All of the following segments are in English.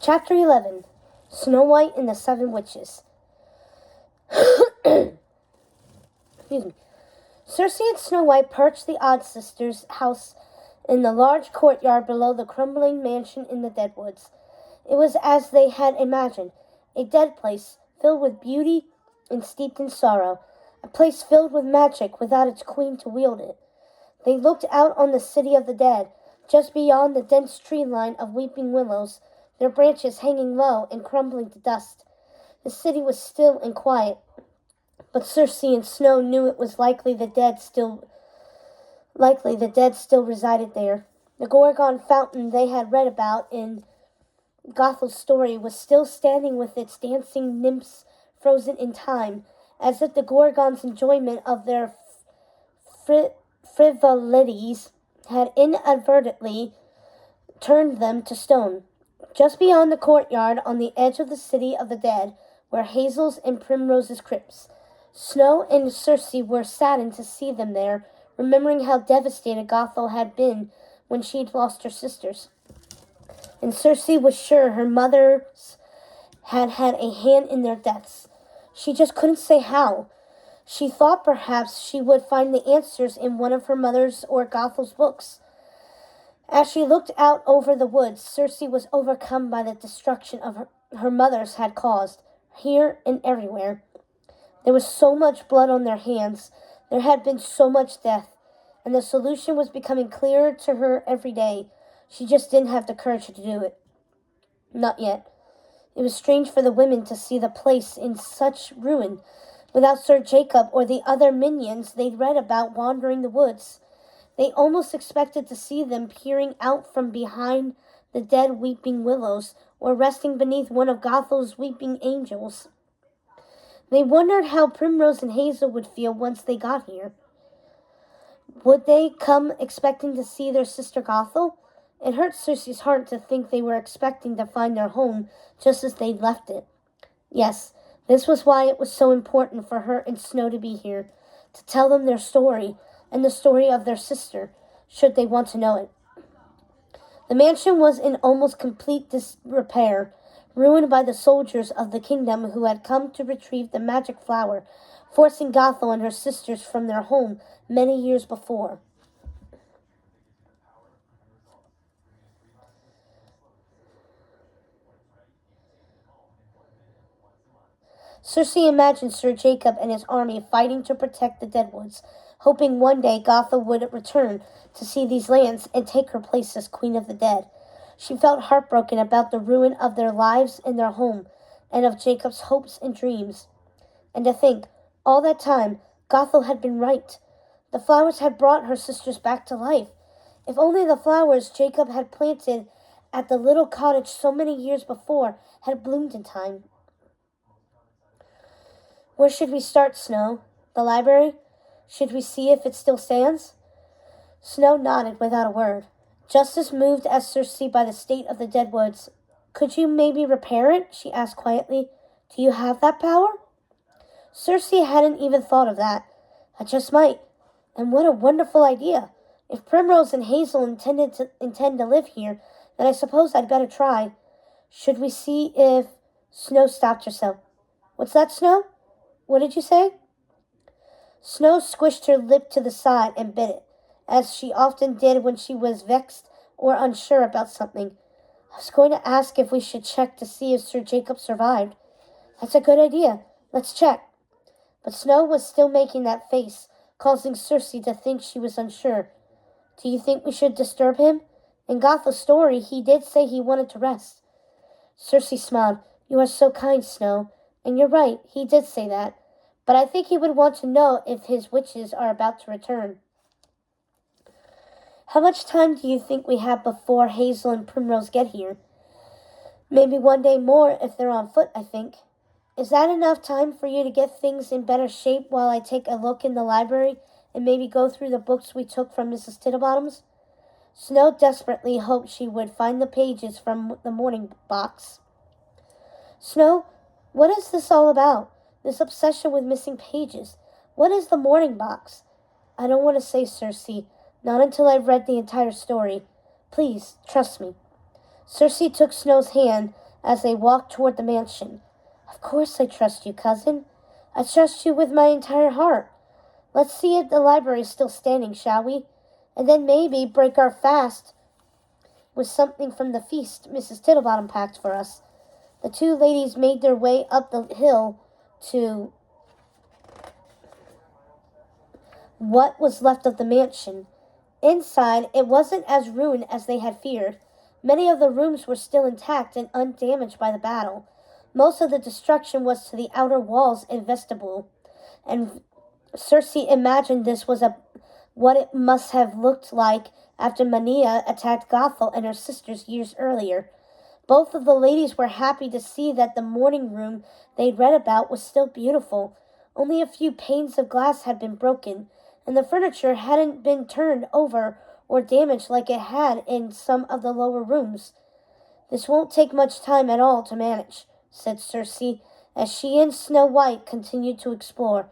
Chapter 11. Snow White and the Seven Witches. Excuse me. Circe and Snow White perched the Odd Sisters' house in the large courtyard below the crumbling mansion in the Deadwoods. It was as they had imagined, a dead place filled with beauty and steeped in sorrow, a place filled with magic without its queen to wield it. They looked out on the city of the dead, just beyond the dense tree line of weeping willows, their branches hanging low and crumbling to dust. The city was still and quiet, but Circe and Snow knew it was likely the dead still resided there. The Gorgon fountain they had read about in Gothel's story was still standing with its dancing nymphs frozen in time, as if the Gorgon's enjoyment of their frivolities had inadvertently turned them to stone. Just beyond the courtyard, on the edge of the city of the dead, were Hazel's and Primrose's crypts. Snow and Circe were saddened to see them there, remembering how devastated Gothel had been when she'd lost her sisters. And Circe was sure her mothers had had a hand in their deaths. She just couldn't say how. She thought perhaps she would find the answers in one of her mother's or Gothel's books. As she looked out over the woods, Circe was overcome by the destruction her mothers had caused, here and everywhere. There was so much blood on their hands, there had been so much death, and the solution was becoming clearer to her every day. She just didn't have the courage to do it. Not yet. It was strange for the women to see the place in such ruin, without Sir Jacob or the other minions they'd read about wandering the woods. They almost expected to see them peering out from behind the dead weeping willows, or resting beneath one of Gothel's weeping angels. They wondered how Primrose and Hazel would feel once they got here. Would they come expecting to see their sister Gothel? It hurt Circe's heart to think they were expecting to find their home just as they'd left it. Yes, this was why it was so important for her and Snow to be here, to tell them their story, and the story of their sister, should they want to know it. The mansion was in almost complete disrepair, ruined by the soldiers of the kingdom who had come to retrieve the magic flower, forcing Gothel and her sisters from their home many years before. Circe imagined Sir Jacob and his army fighting to protect the Deadwoods, hoping one day Gothel would return to see these lands and take her place as Queen of the Dead. She felt heartbroken about the ruin of their lives and their home, and of Jacob's hopes and dreams. And to think, all that time, Gothel had been right. The flowers had brought her sisters back to life. If only the flowers Jacob had planted at the little cottage so many years before had bloomed in time. Where should we start, Snow? The library? Should we see if it still stands? Snow nodded without a word, just as moved as Circe by the state of the Deadwoods. Could you maybe repair it? She asked quietly. Do you have that power? Circe hadn't even thought of that. I just might. And what a wonderful idea. If Primrose and Hazel intend to live here, then I suppose I'd better try. Should we see if... Snow stopped herself. What's that, Snow? What did you say? Snow squished her lip to the side and bit it, as she often did when she was vexed or unsure about something. I was going to ask if we should check to see if Sir Jacob survived. That's a good idea. Let's check. But Snow was still making that face, causing Circe to think she was unsure. Do you think we should disturb him? In Gothel's story, he did say he wanted to rest. Circe smiled. You are so kind, Snow. And you're right, he did say that. But I think he would want to know if his witches are about to return. How much time do you think we have before Hazel and Primrose get here? Maybe one day more if they're on foot, I think. Is that enough time for you to get things in better shape while I take a look in the library and maybe go through the books we took from Mrs. Tittlebottom's? Snow desperately hoped she would find the pages from the morning box. Snow, what is this all about? This obsession with missing pages. What is the morning box? I don't want to say, Circe. Not until I've read the entire story. Please, trust me. Circe took Snow's hand as they walked toward the mansion. "Of course I trust you, cousin. I trust you with my entire heart. Let's see if the library is still standing, shall we? And then maybe break our fast with something from the feast Mrs. Tittlebottom packed for us." The two ladies made their way up the hill to what was left of the mansion. Inside, it wasn't as ruined as they had feared. Many of the rooms were still intact and undamaged by the battle. Most of the destruction was to the outer walls and vestibule, and Circe imagined this was what it must have looked like after Mania attacked Gothel and her sisters years earlier. Both of the ladies were happy to see that the morning room they'd read about was still beautiful. Only a few panes of glass had been broken, and the furniture hadn't been turned over or damaged like it had in some of the lower rooms. "This won't take much time at all to manage," said Circe, as she and Snow White continued to explore,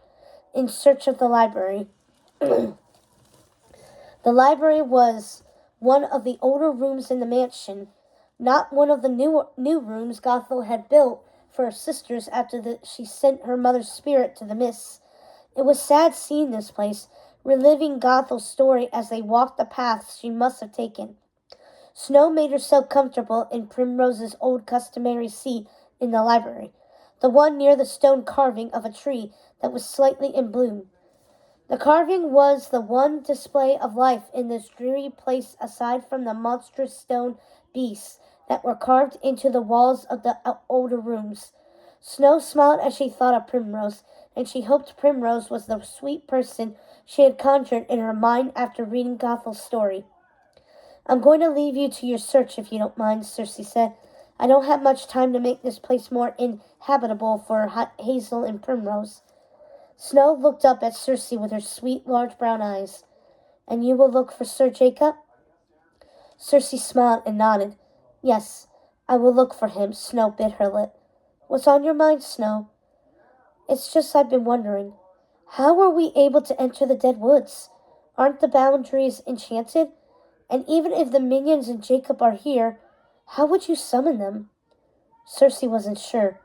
in search of the library. The library was one of the older rooms in the mansion, not one of the new rooms Gothel had built for her sisters after she sent her mother's spirit to the mists. It was sad seeing this place, reliving Gothel's story as they walked the paths she must have taken. Snow made herself comfortable in Primrose's old customary seat in the library, the one near the stone carving of a tree that was slightly in bloom. The carving was the one display of life in this dreary place aside from the monstrous stone beasts that were carved into the walls of the older rooms. Snow smiled as she thought of Primrose, and she hoped Primrose was the sweet person she had conjured in her mind after reading Gothel's story. "I'm going to leave you to your search if you don't mind," Circe said. "I don't have much time to make this place more inhabitable for Hazel and Primrose." Snow looked up at Circe with her sweet, large brown eyes. "And you will look for Sir Jacob?" Circe smiled and nodded. "Yes, I will look for him." Snow bit her lip. "What's on your mind, Snow?" "It's just I've been wondering. How were we able to enter the dead woods? Aren't the boundaries enchanted? And even if the minions and Jacob are here, how would you summon them?" Circe wasn't sure.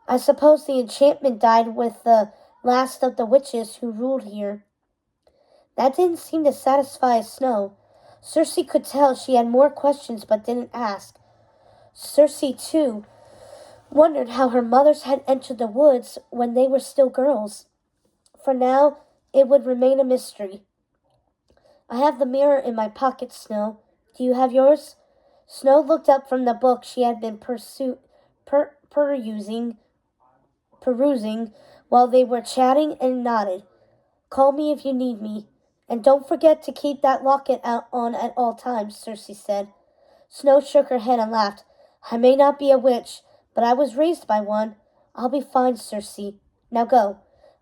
"I suppose the enchantment died with the last of the witches who ruled here." That didn't seem to satisfy Snow. Circe could tell she had more questions but didn't ask. Circe, too, wondered how her mothers had entered the woods when they were still girls. For now, it would remain a mystery. "I have the mirror in my pocket, Snow. Do you have yours?" Snow looked up from the book she had been perusing while they were chatting and nodded. "Call me if you need me. And don't forget to keep that locket on at all times," Circe said. Snow shook her head and laughed. "I may not be a witch, but I was raised by one. I'll be fine, Circe. Now go.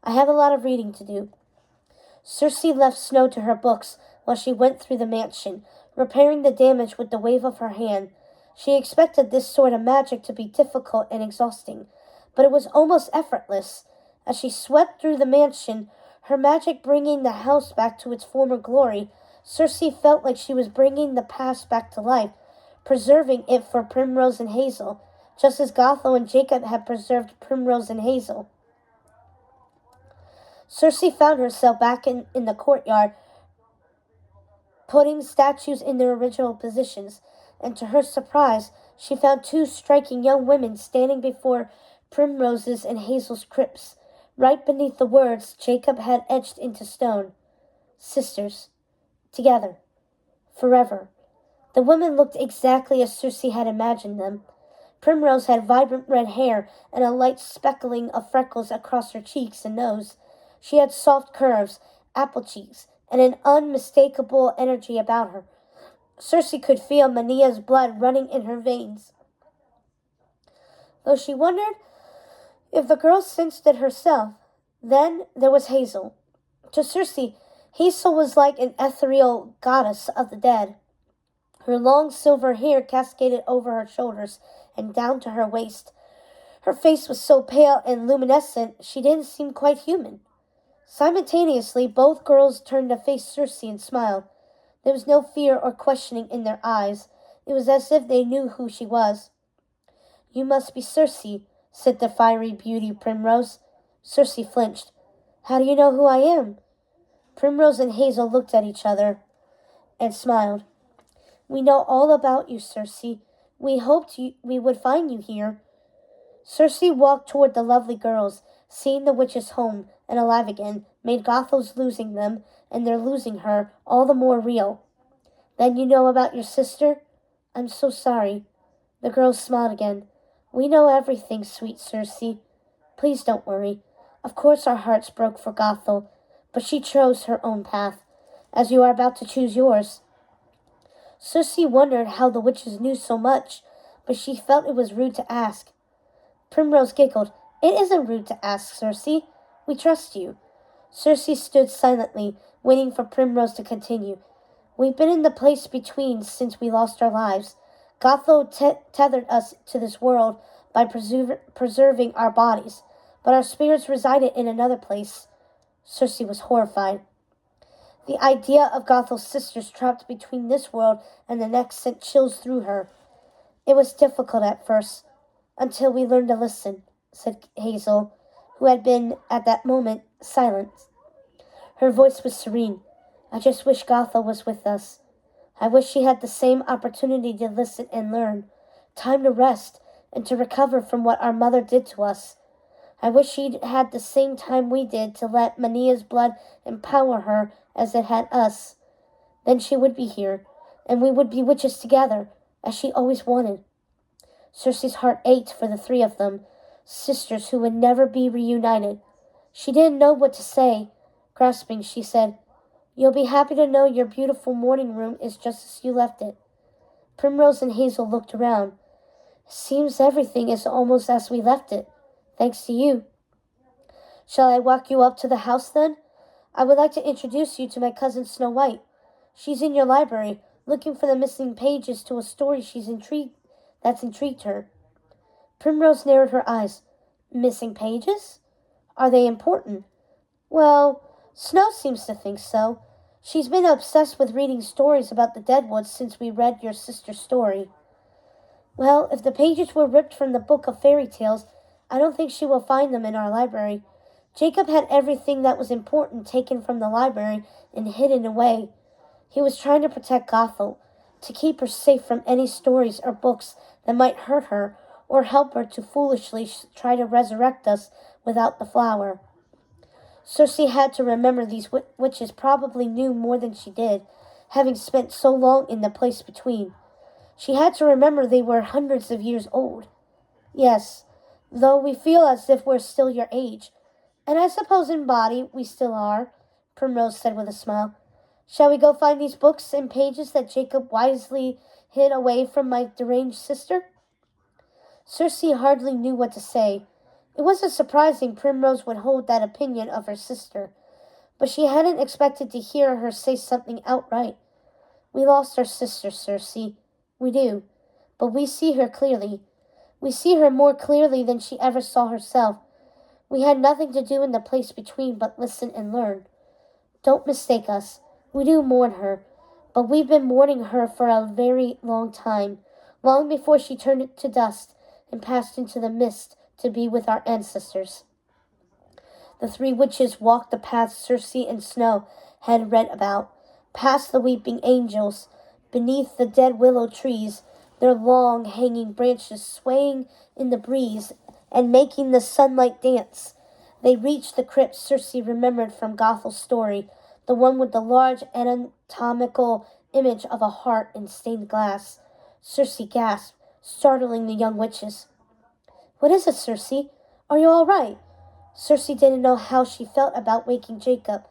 I have a lot of reading to do." Circe left Snow to her books while she went through the mansion, repairing the damage with the wave of her hand. She expected this sort of magic to be difficult and exhausting, but it was almost effortless. As she swept through the mansion, her magic bringing the house back to its former glory, Circe felt like she was bringing the past back to life, preserving it for Primrose and Hazel, just as Gothel and Jacob had preserved Primrose and Hazel. Circe found herself back in the courtyard, putting statues in their original positions, and to her surprise, she found two striking young women standing before Primrose's and Hazel's crypts, right beneath the words Jacob had etched into stone. "Sisters. Together. Forever." The women looked exactly as Circe had imagined them. Primrose had vibrant red hair and a light speckling of freckles across her cheeks and nose. She had soft curves, apple cheeks, and an unmistakable energy about her. Circe could feel Mania's blood running in her veins, though she wondered if the girl sensed it herself. Then there was Hazel. To Circe, Hazel was like an ethereal goddess of the dead. Her long silver hair cascaded over her shoulders and down to her waist. Her face was so pale and luminescent she didn't seem quite human. Simultaneously, both girls turned to face Circe and smiled. There was no fear or questioning in their eyes. It was as if they knew who she was. You must be Circe, said the fiery beauty Primrose. Circe flinched. How do you know who I am? Primrose and Hazel looked at each other and smiled. We know all about you, Circe. We hoped we would find you here. Circe walked toward the lovely girls. Seeing the witches home and alive again made Gothel's losing them and their losing her all the more real. Then you know about your sister? I'm so sorry. The girls smiled again. We know everything, sweet Circe. Please don't worry. Of course our hearts broke for Gothel, but she chose her own path, as you are about to choose yours. Circe wondered how the witches knew so much, but she felt it was rude to ask. Primrose giggled. It isn't rude to ask, Circe. We trust you. Circe stood silently, waiting for Primrose to continue. We've been in the place between since we lost our lives. Gothel tethered us to this world by preserving our bodies, but our spirits resided in another place. Circe was horrified. The idea of Gothel's sisters trapped between this world and the next sent chills through her. It was difficult at first, until we learned to listen, said Hazel, who had been, at that moment, silent. Her voice was serene. I just wish Gothel was with us. I wish she had the same opportunity to listen and learn, time to rest, and to recover from what our mother did to us. I wish she'd had the same time we did to let Mania's blood empower her as it had us. Then she would be here, and we would be witches together, as she always wanted. Circe's heart ached for the three of them, sisters who would never be reunited. She didn't know what to say. Grasping, she said, You'll be happy to know your beautiful morning room is just as you left it. Primrose and Hazel looked around. Seems everything is almost as we left it, thanks to you. Shall I walk you up to the house then? I would like to introduce you to my cousin Snow White. She's in your library, looking for the missing pages to a story that's intrigued her. Primrose narrowed her eyes. Missing pages? Are they important? Well, Snow seems to think so. She's been obsessed with reading stories about the Deadwoods since we read your sister's story. Well, if the pages were ripped from the book of fairy tales, I don't think she will find them in our library. Jacob had everything that was important taken from the library and hidden away. He was trying to protect Gothel, to keep her safe from any stories or books that might hurt her or help her to foolishly try to resurrect us without the flower. Circe had to remember these witches probably knew more than she did, having spent so long in the place between. She had to remember they were hundreds of years old. Yes, though we feel as if we're still your age. And I suppose in body we still are, Primrose said with a smile. Shall we go find these books and pages that Jacob wisely hid away from my deranged sister? Circe hardly knew what to say. It wasn't surprising Primrose would hold that opinion of her sister, but she hadn't expected to hear her say something outright. We lost our sister, Circe. We do, but we see her clearly. We see her more clearly than she ever saw herself. We had nothing to do in the place between but listen and learn. Don't mistake us. We do mourn her, but we've been mourning her for a very long time, long before she turned to dust and passed into the mist to be with our ancestors. The three witches walked the path Circe and Snow had read about, past the weeping angels, beneath the dead willow trees, their long hanging branches swaying in the breeze and making the sunlight dance. They reached the crypt Circe remembered from Gothel's story, the one with the large anatomical image of a heart in stained glass. Circe gasped, startling the young witches. What is it, Circe? Are you all right? Circe didn't know how she felt about waking Jacob,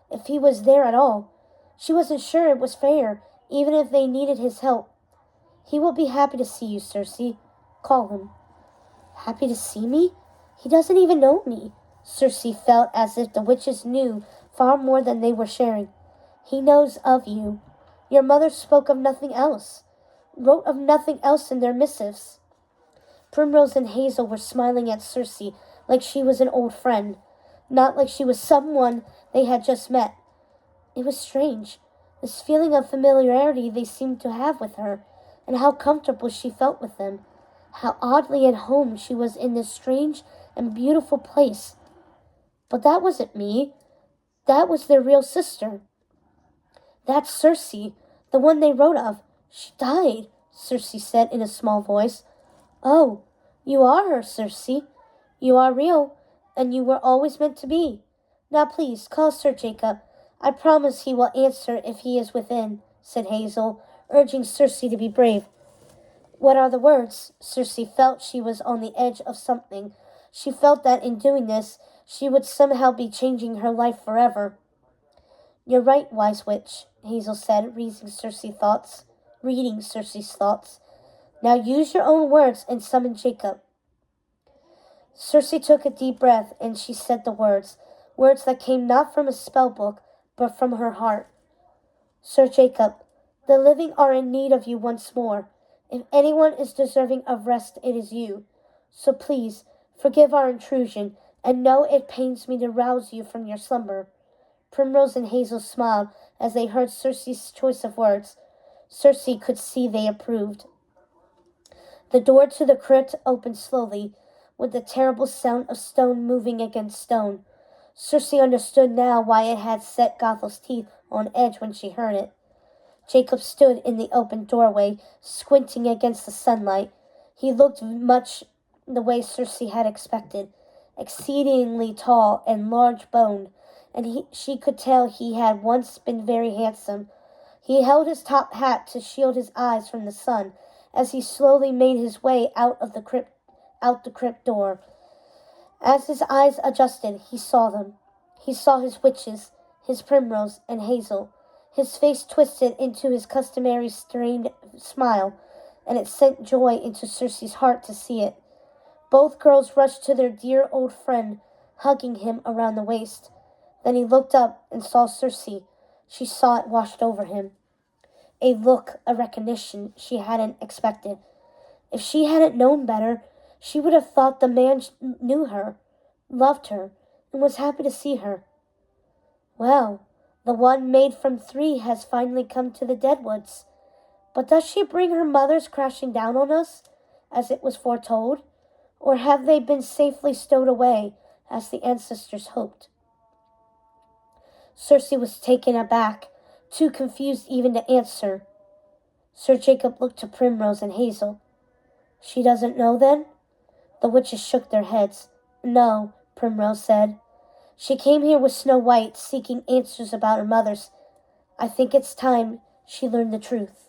if he was there at all. She wasn't sure it was fair, even if they needed his help. He will be happy to see you, Circe. Call him. Happy to see me? He doesn't even know me. Circe felt as if the witches knew far more than they were sharing. He knows of you. Your mother spoke of nothing else, wrote of nothing else in their missives. Primrose and Hazel were smiling at Circe like she was an old friend, not like she was someone they had just met. It was strange, this feeling of familiarity they seemed to have with her, and how comfortable she felt with them, How oddly at home she was in this strange and beautiful place. But that wasn't me. That was their real sister. That's Circe, the one they wrote of. She died, Circe said in a small voice. Oh, you are her, Circe. You are real, and you were always meant to be. Now please, call Sir Jacob. I promise he will answer if he is within, said Hazel, urging Circe to be brave. What are the words? Circe felt she was on the edge of something. She felt that in doing this, she would somehow be changing her life forever. You're right, wise witch, Hazel said, reading Circe's thoughts. Now use your own words and summon Jacob. Circe took a deep breath, and she said the words that came not from a spell book, but from her heart. Sir Jacob, the living are in need of you once more. If anyone is deserving of rest, it is you. So please, forgive our intrusion, and know it pains me to rouse you from your slumber. Primrose and Hazel smiled as they heard Circe's choice of words. Circe could see they approved. The door to the crypt opened slowly, with the terrible sound of stone moving against stone. Circe understood now why it had set Gothel's teeth on edge when she heard it. Jacob stood in the open doorway, squinting against the sunlight. He looked much the way Circe had expected, exceedingly tall and large-boned, and she could tell he had once been very handsome. He held his top hat to shield his eyes from the sun as he slowly made his way out the crypt door. As his eyes adjusted, he saw them. He saw his witches, his Primrose and Hazel. His face twisted into his customary strained smile, and it sent joy into Circe's heart to see it. Both girls rushed to their dear old friend, hugging him around the waist. Then he looked up and saw Circe. She saw it washed over him. A look, a recognition she hadn't expected. If she hadn't known better, she would have thought the man knew her, loved her, and was happy to see her. Well, the one made from 3 has finally come to the Deadwoods. But does she bring her mothers crashing down on us, as it was foretold? Or have they been safely stowed away, as the ancestors hoped? Circe was taken aback, too confused even to answer. Sir Jacob looked to Primrose and Hazel. She doesn't know, then? The witches shook their heads. No, Primrose said. She came here with Snow White, seeking answers about her mothers. I think it's time she learned the truth.